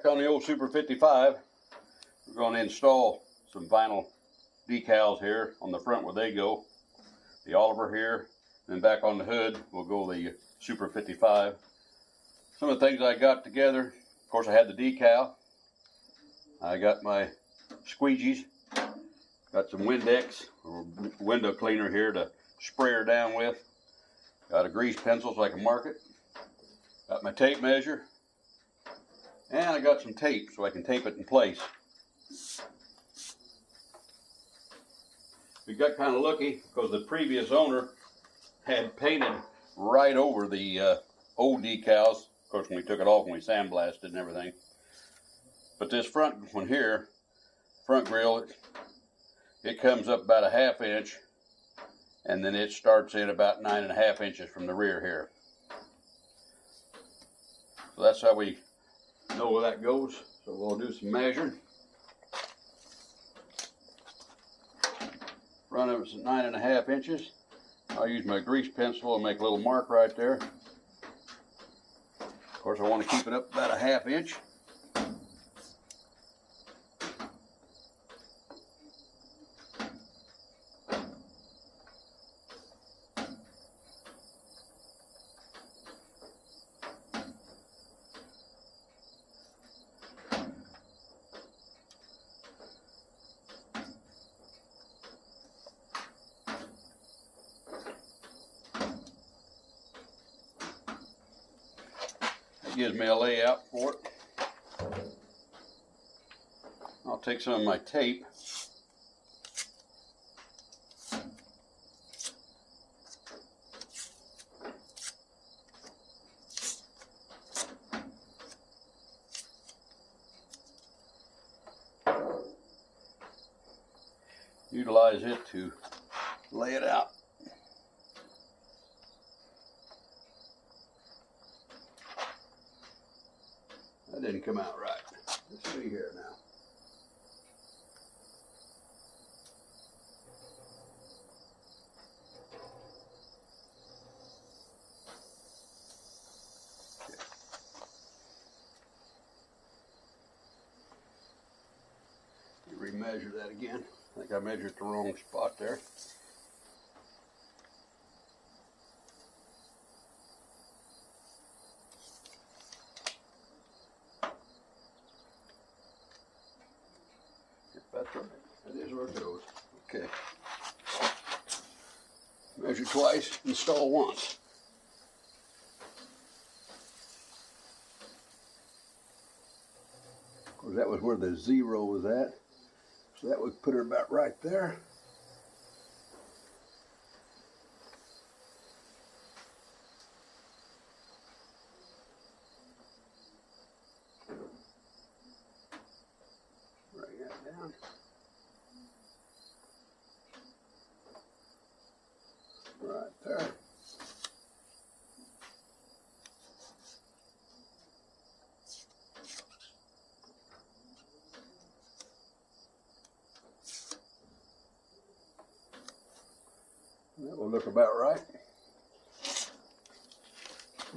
back on the old Super 55. We're going to install some vinyl decals here on the front where they go. The Oliver here, then back on the hood will go the Super 55. Some of the things I got together, of course I had the decal. I got my squeegees. Got some Windex or window cleaner here to spray her down with. Got a grease pencil so I can mark it. Got my tape measure. And I got some tape so I can tape it in place. We got kind of lucky because the previous owner had painted right over the old decals. Of course, when we took it off, when we sandblasted and everything. But this front one here, front grill, it comes up about a ½ inch, and then it starts in about 9½ inches from the rear here. So that's how we know where that goes. So we'll do some measuring. Front of it's 9½ inches. I'll use my grease pencil and make a little mark right there. Of course, I want to keep it up about a ½ inch. Gives me a layout for it. I'll take some of my tape. Utilize it to lay it out. That didn't come out right. Let's see here now. Okay. Remeasure that again. I think I measured the wrong spot there. That's right. That is where it goes. Okay. Measure twice, install once. Of course, that was where the 0 was at. So that would put her about right there. Bring that down. Right there. That will look about right.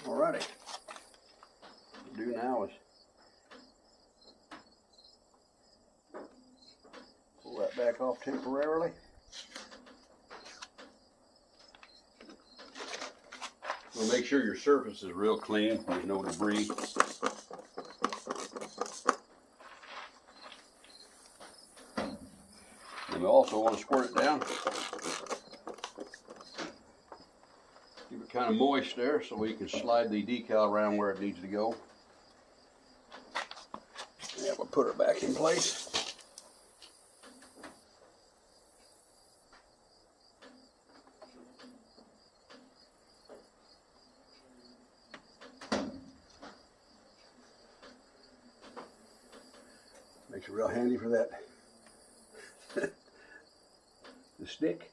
Alrighty. What we'll do now is pull that back off temporarily. We'll make sure your surface is real clean, there's no debris. And we also want to squirt it down. Keep it kind of moist there so we can slide the decal around where it needs to go. Yeah, we'll put her back in place. Makes it real handy for that the stick.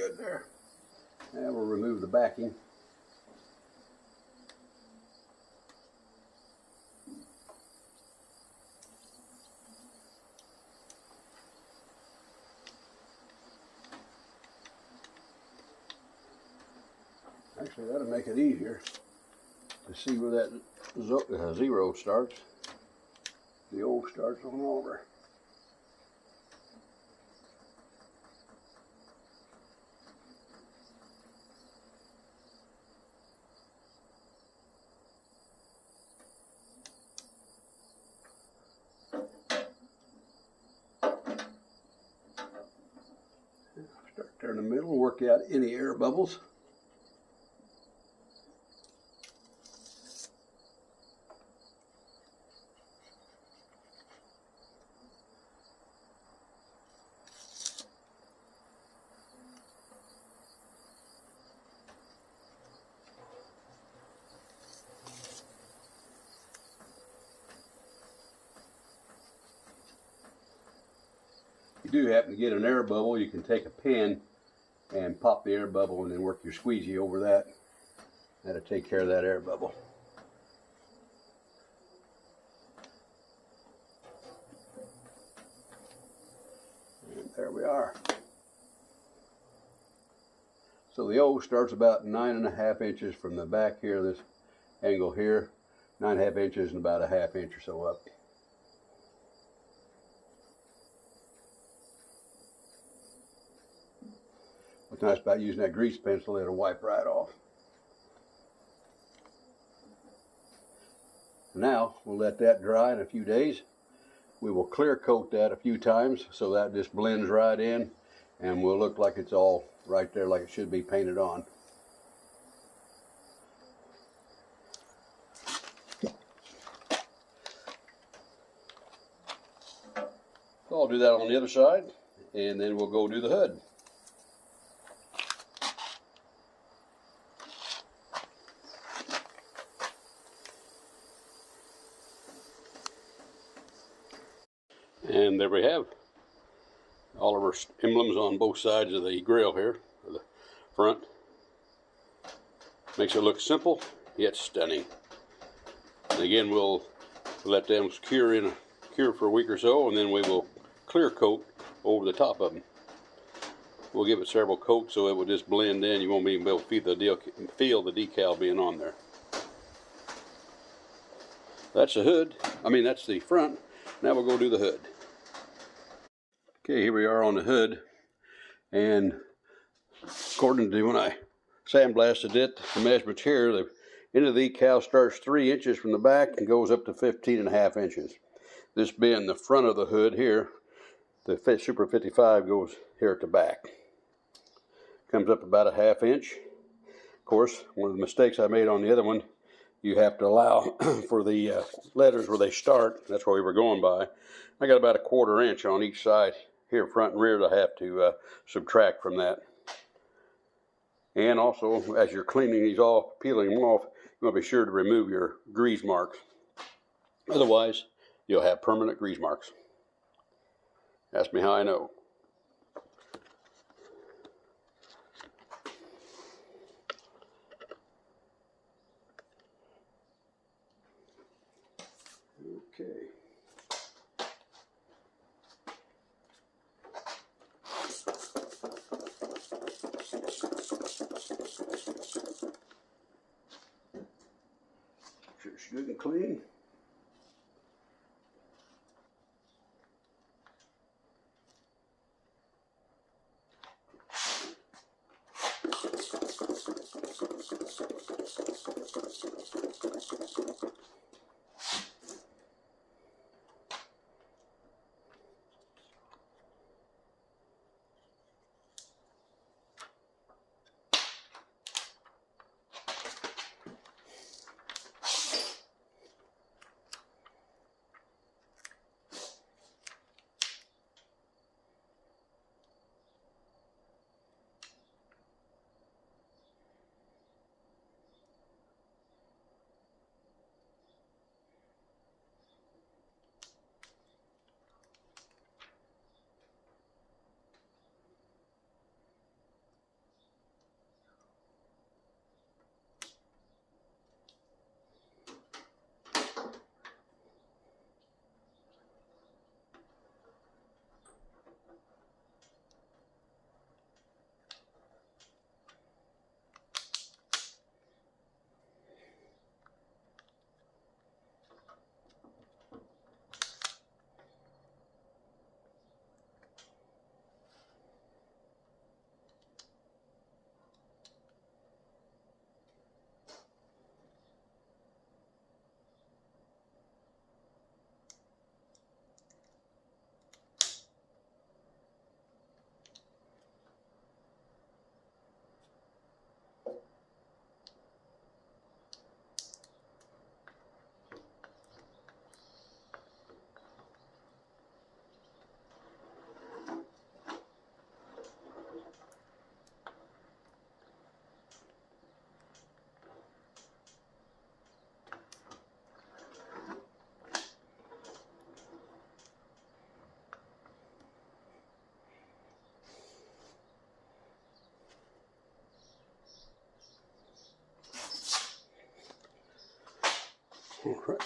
good there. Now we'll remove the backing. Actually, that'll make it easier to see where that zero starts. The O starts on over. Start there in the middle and work out any air bubbles. If you do happen to get an air bubble, you can take a pin and pop the air bubble and then work your squeegee over that. That'll take care of that air bubble. And there we are. So the O starts about 9.5 inches from the back here, this angle here, 9.5 inches and about a half inch or so up. What's nice about using that grease pencil, it'll wipe right off. Now we'll let that dry in a few days. We will clear coat that a few times so that just blends right in and will look like it's all right there like it should be painted on. So I'll do that on the other side and then we'll go do the hood. And there we have all of our emblems on both sides of the grill here, or the front. Makes it look simple, yet stunning. And again, we'll let them cure for a week or so, and then we will clear coat over the top of them. We'll give it several coats so it will just blend in. You won't even be able to feel the decal being on there. That's the hood. I mean, that's the front. Now we'll go do the hood. Okay, here we are on the hood, and according to when I sandblasted it, the measurements here, the end of the decal starts 3 inches from the back and goes up to 15.5 inches. This being the front of the hood here, the Super 55 goes here at the back. Comes up about a half inch. Of course, one of the mistakes I made on the other one, you have to allow for the letters where they start. That's what we were going by. I got about a 1/4 inch on each side here, front and rear, that I have to subtract from that. And also, as you're cleaning these off, peeling them off, you want to be sure to remove your grease marks. Otherwise, you'll have permanent grease marks. Ask me how I know. Okay. Sure it's good and clean. All right.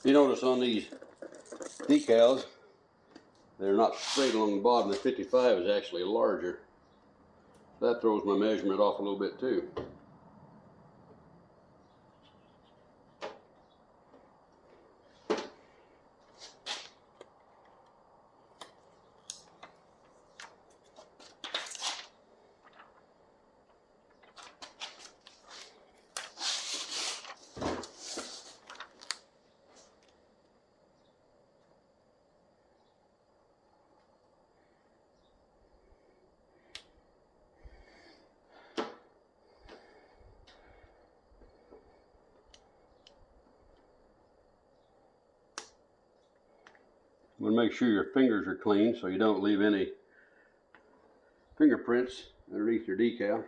You notice on these decals, they're not straight along the bottom. The 55 is actually larger. That throws my measurement off a little bit too. You want to make sure your fingers are clean so you don't leave any fingerprints underneath your decal.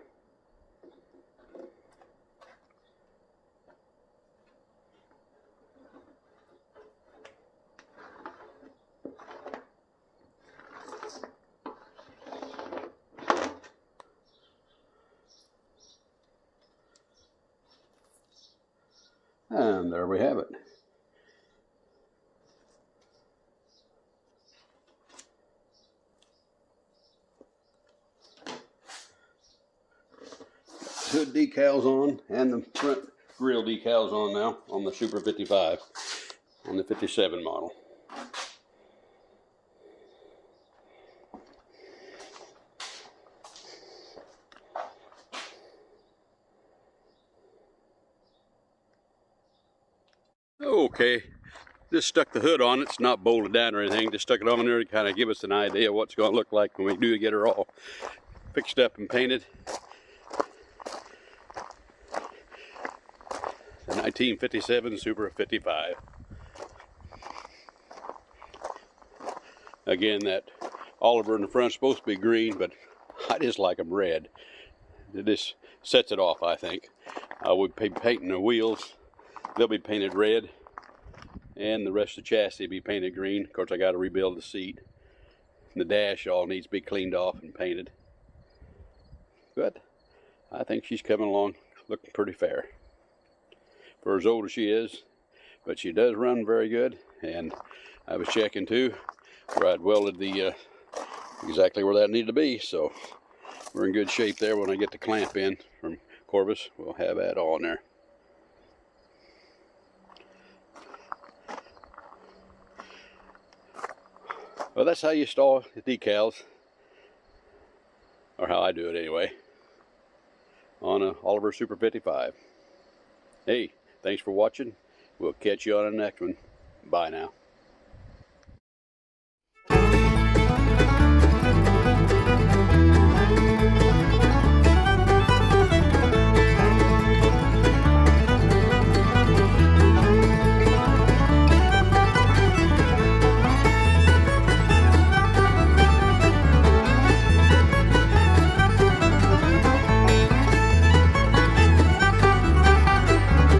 And there we have it. Hood decals on and the front grill decals on now on the Super 55 on the 57 model. Okay, just stuck the hood on. It's not bolted down or anything, just stuck it on there to kind of give us an idea of what's going to look like when we do get her all fixed up and painted. The 1957 Super 55. Again, that Oliver in the front is supposed to be green, but I just like them red. It just sets it off, I think. We'll be painting the wheels. They'll be painted red, and the rest of the chassis will be painted green. Of course, I got to rebuild the seat. The dash all needs to be cleaned off and painted. But I think she's coming along looking pretty fair for as old as she is, but she does run very good. And I was checking too, where I'd welded the exactly where that needed to be, so we're in good shape there. When I get the clamp in from Corvus, we'll have that all in there. Well, that's how you install the decals, or how I do it anyway, on a Oliver Super 55. Hey, thanks for watching. We'll catch you on the next one. Bye now.